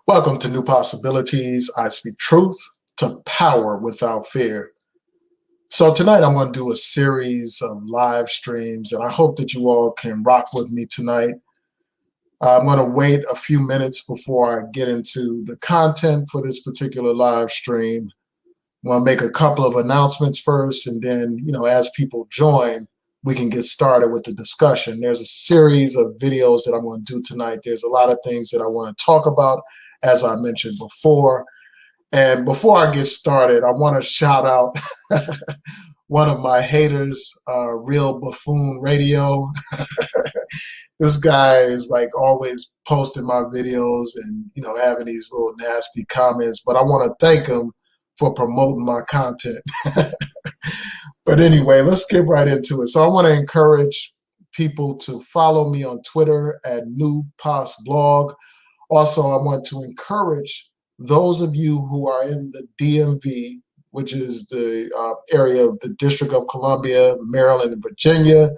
Welcome to New Possibilities. I speak truth to power without fear. So tonight I'm going to do a series of live streams, and I hope that you all can rock with me tonight. I'm going to wait a few minutes before I get into the content for this particular live stream. I'm going to make a couple of announcements first, and then, as people join, we can get started with the discussion. There's a series of videos that I'm going to do tonight. There's a lot of things that I want to talk about, as I mentioned before. And before I get started, I want to shout out one of my haters, Real Buffoon Radio. This guy is like always posting my videos and, having these little nasty comments, but I want to thank him for promoting my content. But anyway, let's get right into it. So I want to encourage people to follow me on Twitter at NewPosBlog. Also, I want to encourage those of you who are in the DMV, which is the area of the District of Columbia, Maryland, and Virginia,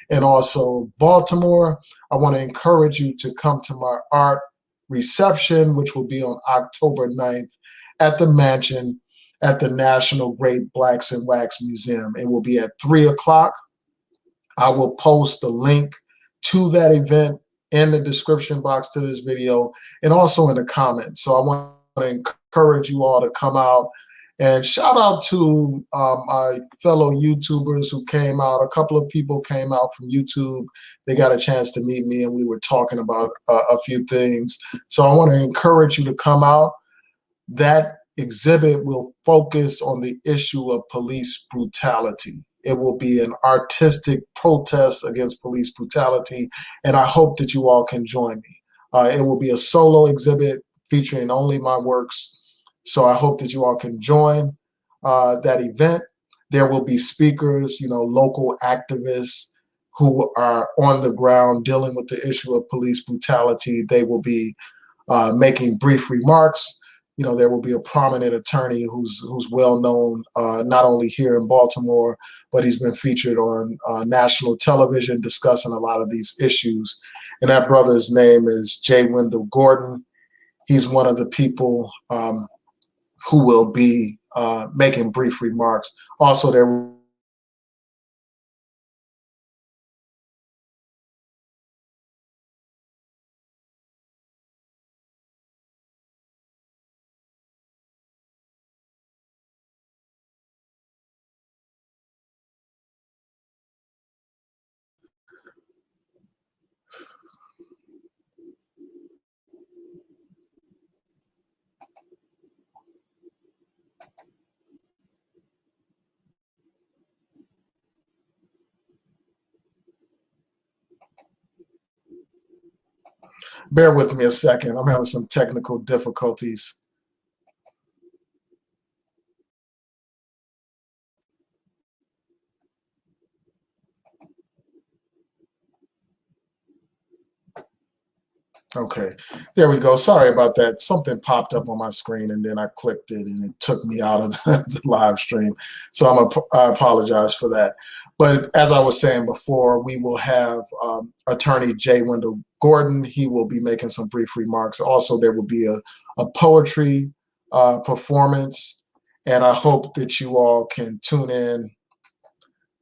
and also Baltimore. I want to encourage you to come to my art reception, which will be on October 9th at the Mansion at the National Great Blacks in Wax Museum. It will be at 3 o'clock. I will post the link to that event in the description box to this video and also in the comments. So I want to encourage you all to come out, and shout out to my fellow YouTubers who came out. A couple of people came out from YouTube. They got a chance to meet me and we were talking about a few things. So I want to encourage you to come out. That exhibit will focus on the issue of police brutality. It will be an artistic protest against police brutality, and I hope that you all can join me. It will be a solo exhibit featuring only my works, so I hope that you all can join that event. There will be speakers, local activists who are on the ground dealing with the issue of police brutality. They will be making brief remarks. There will be a prominent attorney who's well known, not only here in Baltimore, but he's been featured on national television discussing a lot of these issues. And that brother's name is J. Wendell Gordon. He's one of the people who will be making brief remarks. Also, there bear with me a second. I'm having some technical difficulties. Okay, there we go. Sorry about that. Something popped up on my screen and then I clicked it and it took me out of the live stream. So I apologize for that. But as I was saying before, we will have attorney J. Wendell Gordon. He will be making some brief remarks. Also, there will be a poetry performance, and I hope that you all can tune in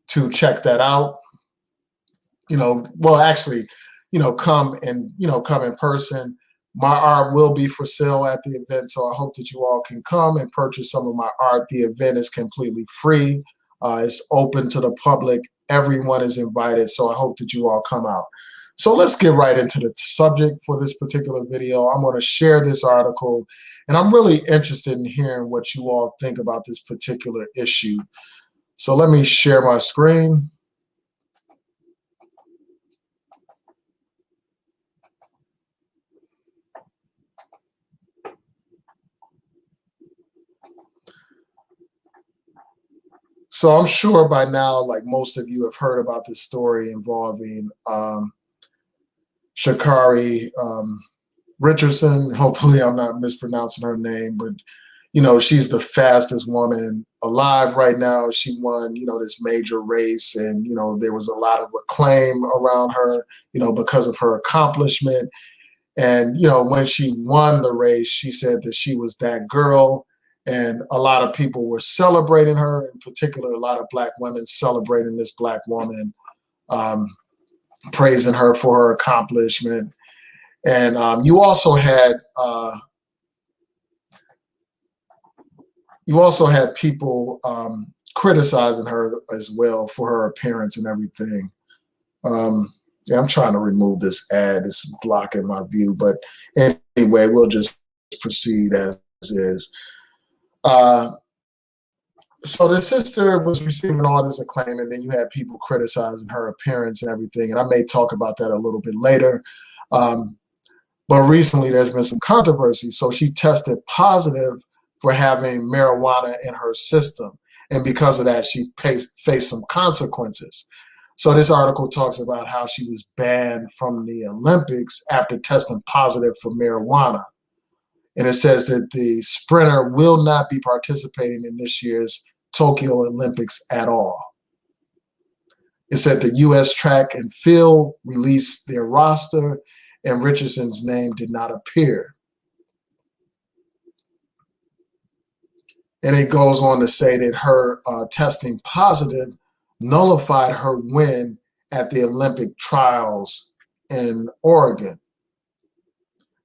to check that out. Well, actually, come in person. My art will be for sale at the event, so I hope that you all can come and purchase some of my art. The event is completely free. It's open to the public. Everyone is invited, so I hope that you all come out. So let's get right into the subject for this particular video. I'm going to share this article, and I'm really interested in hearing what you all think about this particular issue. So let me share my screen. So I'm sure by now, like most of you have heard about this story involving Sha'Carri Richardson. Hopefully I'm not mispronouncing her name, but she's the fastest woman alive right now. She won, this major race, and there was a lot of acclaim around her, because of her accomplishment. And, when she won the race, she said that she was that girl. And a lot of people were celebrating her, in particular, a lot of Black women celebrating this Black woman, um, praising her for her accomplishment. And you also had people criticizing her as well for her appearance and everything. Yeah, I'm trying to remove this ad. It's blocking my view. But anyway, we'll just proceed as is. So the sister was receiving all this acclaim, and then you had people criticizing her appearance and everything. And I may talk about that a little bit later. But recently there's been some controversy. So she tested positive for having marijuana in her system. And because of that, she faced some consequences. So this article talks about how she was banned from the Olympics after testing positive for marijuana. And it says that the sprinter will not be participating in this year's Tokyo Olympics at all. It said the U.S. track and field released their roster and Richardson's name did not appear. And it goes on to say that her testing positive nullified her win at the Olympic trials in Oregon.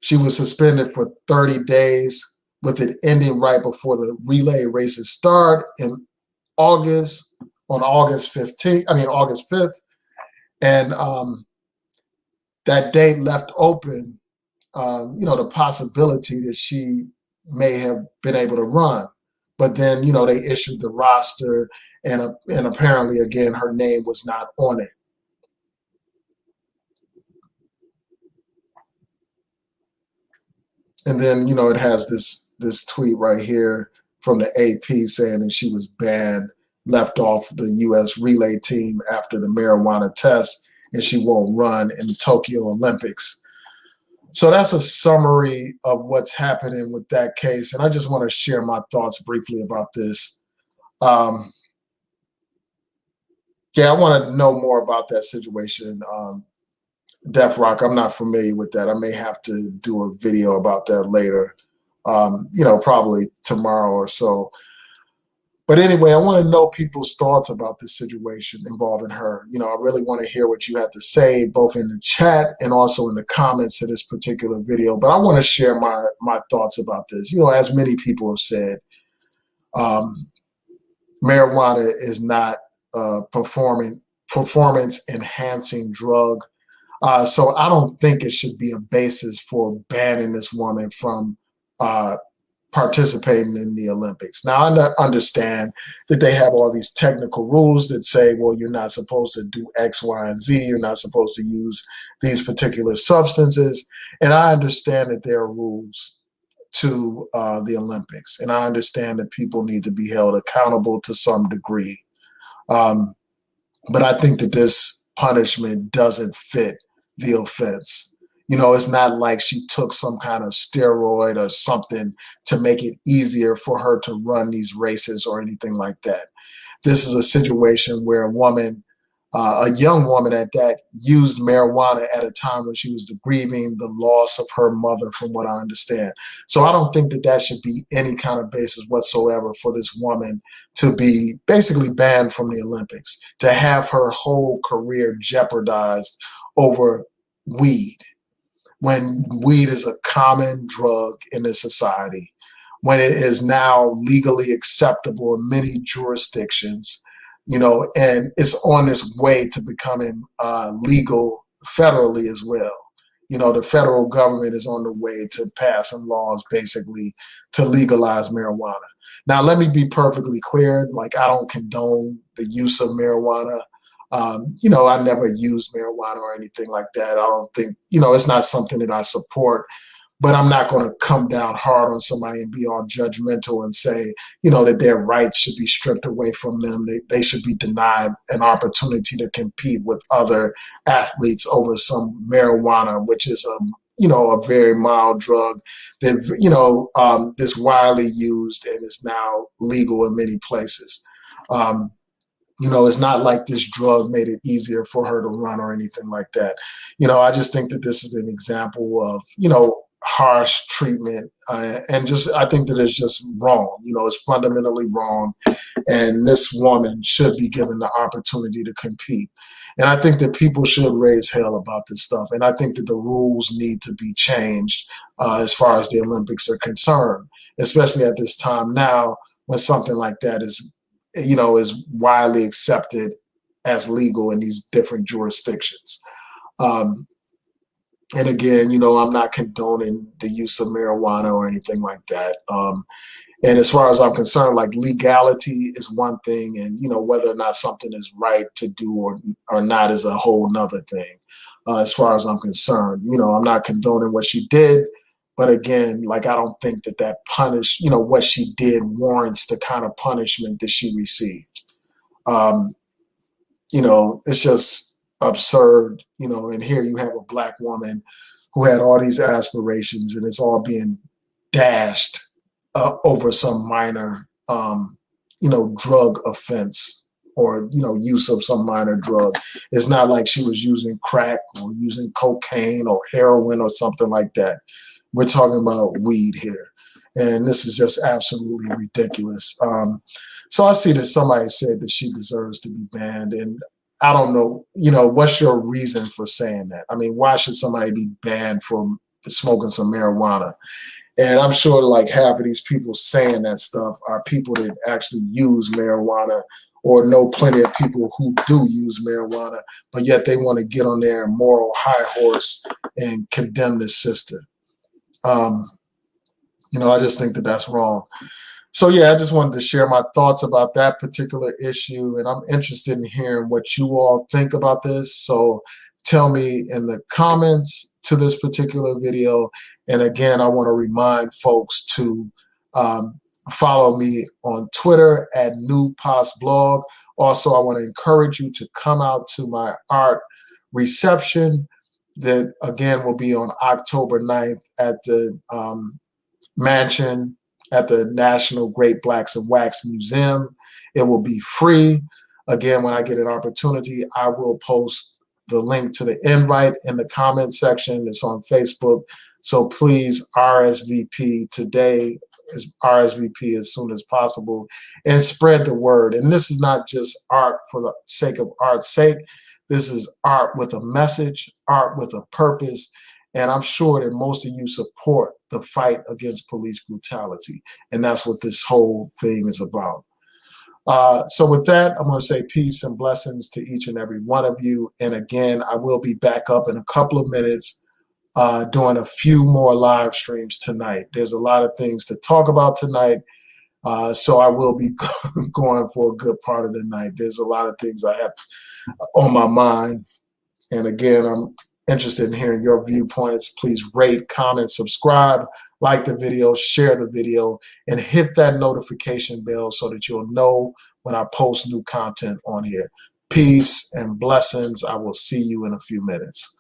She was suspended for 30 days, with it ending right before the relay races start on August 5th. And that date left open, the possibility that she may have been able to run. But then, they issued the roster, and apparently, again, her name was not on it. And then, it has this tweet right here from the AP saying that she was banned, left off the U.S. relay team after the marijuana test, and she won't run in the Tokyo Olympics. So that's a summary of what's happening with that case. And I just want to share my thoughts briefly about this. I want to know more about that situation. Def Rock, I'm not familiar with that. I may have to do a video about that later, probably tomorrow or so. But anyway, I want to know people's thoughts about this situation involving her. I really want to hear what you have to say, both in the chat and also in the comments to this particular video. But I want to share my thoughts about this. As many people have said, marijuana is not a performance-enhancing drug. So I don't think it should be a basis for banning this woman from participating in the Olympics. Now, I understand that they have all these technical rules that say, well, you're not supposed to do X, Y, and Z. You're not supposed to use these particular substances. And I understand that there are rules to the Olympics. And I understand that people need to be held accountable to some degree. But I think that this punishment doesn't fit the offense. It's not like she took some kind of steroid or something to make it easier for her to run these races or anything like that. This is a situation where a young woman at that, used marijuana at a time when she was grieving the loss of her mother, from what I understand. So I don't think that should be any kind of basis whatsoever for this woman to be basically banned from the Olympics, to have her whole career jeopardized over weed, when weed is a common drug in this society, when it is now legally acceptable in many jurisdictions, and it's on its way to becoming legal federally as well. The federal government is on the way to passing laws basically to legalize marijuana. Now, let me be perfectly clear. I don't condone the use of marijuana. I never used marijuana or anything like that. I don't think, it's not something that I support. But I'm not going to come down hard on somebody and be all judgmental and say, that their rights should be stripped away from them. They should be denied an opportunity to compete with other athletes over some marijuana, which is a very mild drug that, is widely used and is now legal in many places. It's not like this drug made it easier for her to run or anything like that. I just think that this is an example of, harsh treatment. And just, I think that it's just wrong. It's fundamentally wrong. And this woman should be given the opportunity to compete. And I think that people should raise hell about this stuff. And I think that the rules need to be changed as far as the Olympics are concerned, especially at this time now when something like that is widely accepted as legal in these different jurisdictions. Um, and again, I'm not condoning the use of marijuana or anything like that. And as far as I'm concerned, like, legality is one thing, and whether or not something is right to do or not is a whole nother thing. As far as I'm concerned, I'm not condoning what she did, but again, like, I don't think that what she did warrants the kind of punishment that she received. Um, it's just absurd. And here you have a Black woman who had all these aspirations, and it's all being dashed over some minor, drug offense, or, use of some minor drug. It's not like she was using crack or using cocaine or heroin or something like that. We're talking about weed here. And this is just absolutely ridiculous. So I see that somebody said that she deserves to be banned. And I don't know, what's your reason for saying that? I mean, why should somebody be banned from smoking some marijuana? And I'm sure like half of these people saying that stuff are people that actually use marijuana or know plenty of people who do use marijuana, but yet they want to get on their moral high horse and condemn this sister. I just think that that's wrong. So yeah, I just wanted to share my thoughts about that particular issue, and I'm interested in hearing what you all think about this. So tell me in the comments to this particular video. And again, I want to remind folks to follow me on Twitter at NewPosBlog. Also, I want to encourage you to come out to my art reception that, again, will be on October 9th at the mansion at the National Great Blacks and Wax Museum. It will be free. Again, when I get an opportunity, I will post the link to the invite in the comment section. It's on Facebook. So please RSVP today, RSVP as soon as possible, and spread the word. And this is not just art for the sake of art's sake. This is art with a message, art with a purpose. And I'm sure that most of you support the fight against police brutality. And that's what this whole thing is about. So with that, I'm going to say peace and blessings to each and every one of you. And again, I will be back up in a couple of minutes doing a few more live streams tonight. There's a lot of things to talk about tonight. So I will be going for a good part of the night. There's a lot of things I have on my mind. And again, I'm interested in hearing your viewpoints. Please rate, comment, subscribe, like the video, share the video, and hit that notification bell so that you'll know when I post new content on here. Peace and blessings. I will see you in a few minutes.